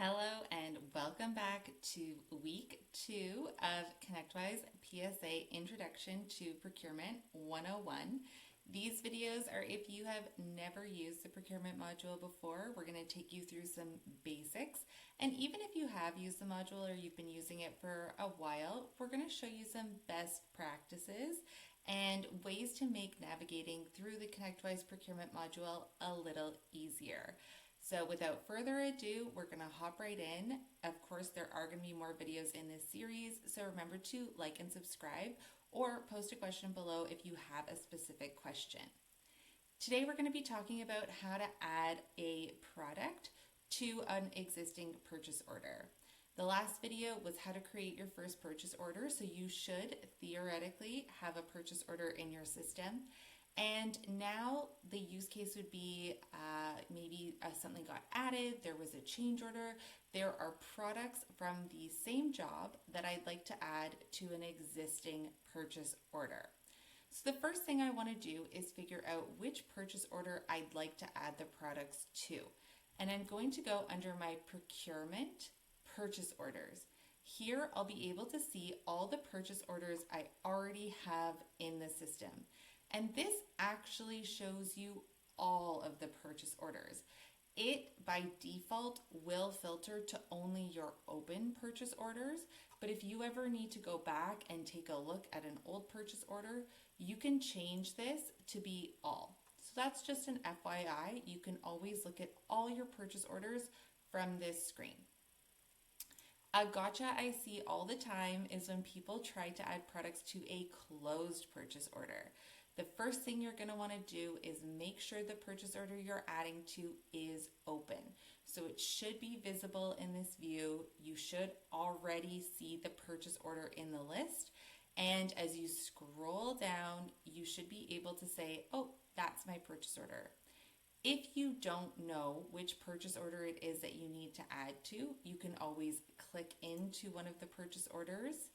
Hello and welcome back to week 2 of ConnectWise PSA Introduction to Procurement 101. These videos are if you have never used the procurement module before. We're going to take you through some basics, and even if you have used the module or you've been using it for a while, we're going to show you some best practices and ways to make navigating through the ConnectWise procurement module a little easier. So without further ado, we're going to hop right in. Of course, there are going to be more videos in this series, so remember to like and subscribe or post a question below if you have a specific question. Today, we're going to be talking about how to add a product to an existing purchase order. The last video was how to create your first purchase order, so you should theoretically have a purchase order in your system. And now the use case would be maybe something got added, there was a change order, there are products from the same job that I'd like to add to an existing purchase order. So the first thing I want to do is figure out which purchase order I'd like to add the products to. And I'm going to go under my procurement purchase orders. Here I'll be able to see all the purchase orders I already have in the system. And this actually shows you all of the purchase orders. It, by default, will filter to only your open purchase orders, but if you ever need to go back and take a look at an old purchase order, you can change this to be all. So that's just an FYI. You can always look at all your purchase orders from this screen. A gotcha I see all the time is when people try to add products to a closed purchase order. The first thing you're going to want to do is make sure the purchase order you're adding to is open. So it should be visible in this view. You should already see the purchase order in the list. And as you scroll down, you should be able to say, oh, that's my purchase order. If you don't know which purchase order it is that you need to add to, you can always click into one of the purchase orders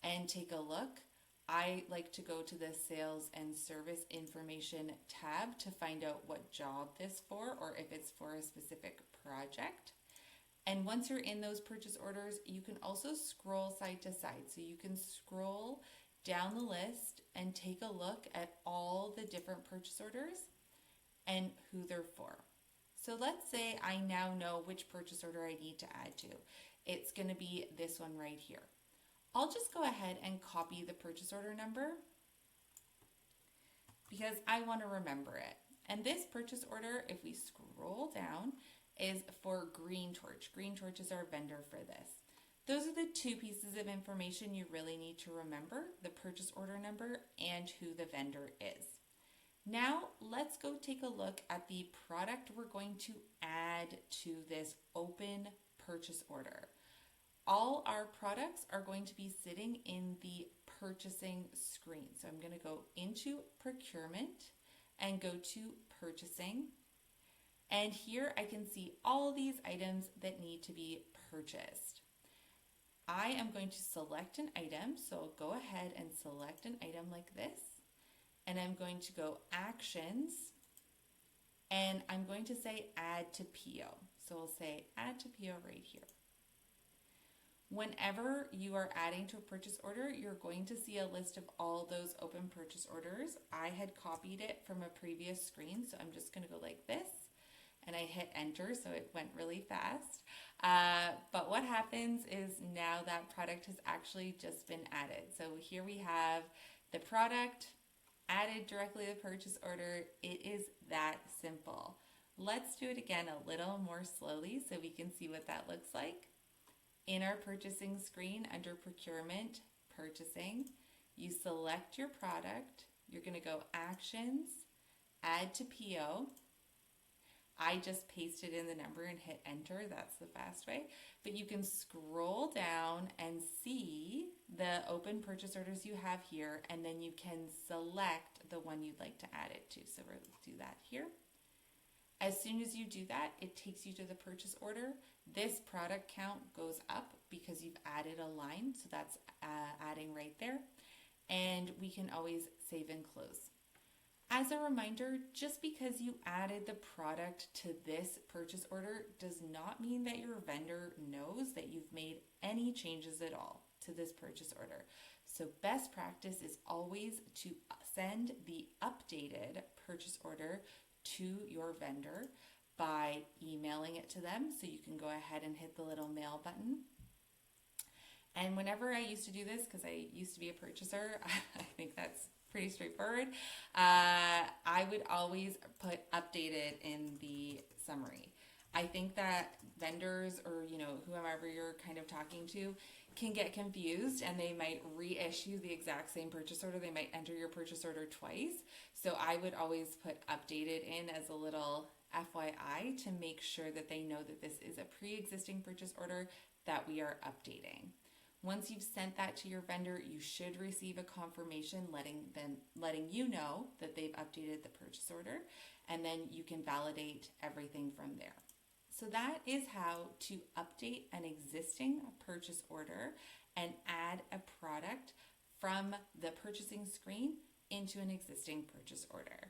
and take a look. I like to go to the sales and service information tab to find out what job this is for or if it's for a specific project. And once you're in those purchase orders, you can also scroll side to side. So you can scroll down the list and take a look at all the different purchase orders and who they're for. So let's say I now know which purchase order I need to add to. It's going to be this one right here. I'll just go ahead and copy the purchase order number because I want to remember it. And this purchase order, if we scroll down, is for Green Torch. Green Torch is our vendor for this. Those are the two pieces of information you really need to remember, the purchase order number and who the vendor is. Now let's go take a look at the product we're going to add to this open purchase order. All our products are going to be sitting in the purchasing screen. So I'm going to go into procurement and go to purchasing. And here I can see all of these items that need to be purchased. I am going to select an item. So I'll go ahead and select an item like this. And I'm going to go actions. And I'm going to say add to PO. So I'll say add to PO right here. Whenever you are adding to a purchase order, you're going to see a list of all those open purchase orders. I had copied it from a previous screen, so I'm just going to go like this, and I hit enter, so it went really fast. But what happens is now that product has actually just been added. So here we have the product added directly to the purchase order. It is that simple. Let's do it again a little more slowly so we can see what that looks like. In our purchasing screen under procurement, purchasing, you select your product. You're going to go actions, add to PO. I just pasted in the number and hit enter. That's the fast way. But you can scroll down and see the open purchase orders you have here, and then you can select the one you'd like to add it to. So we'll do that here. As soon as you do that, it takes you to the purchase order. This product count goes up because you've added a line, so that's adding right there. And we can always save and close. As a reminder, just because you added the product to this purchase order does not mean that your vendor knows that you've made any changes at all to this purchase order. So best practice is always to send the updated purchase order to your vendor by emailing it to them. So you can go ahead and hit the little mail button. And whenever I used to do this, because I used to be a purchaser, I think that's pretty straightforward. I would always put updated in the summary. I think that vendors or whoever you're kind of talking to can get confused and they might reissue the exact same purchase order. They might enter your purchase order twice. So I would always put updated in as a little FYI to make sure that they know that this is a pre-existing purchase order that we are updating. Once you've sent that to your vendor, you should receive a confirmation letting you know that they've updated the purchase order, and then you can validate everything from there. So that is how to update an existing purchase order and add a product from the purchasing screen into an existing purchase order.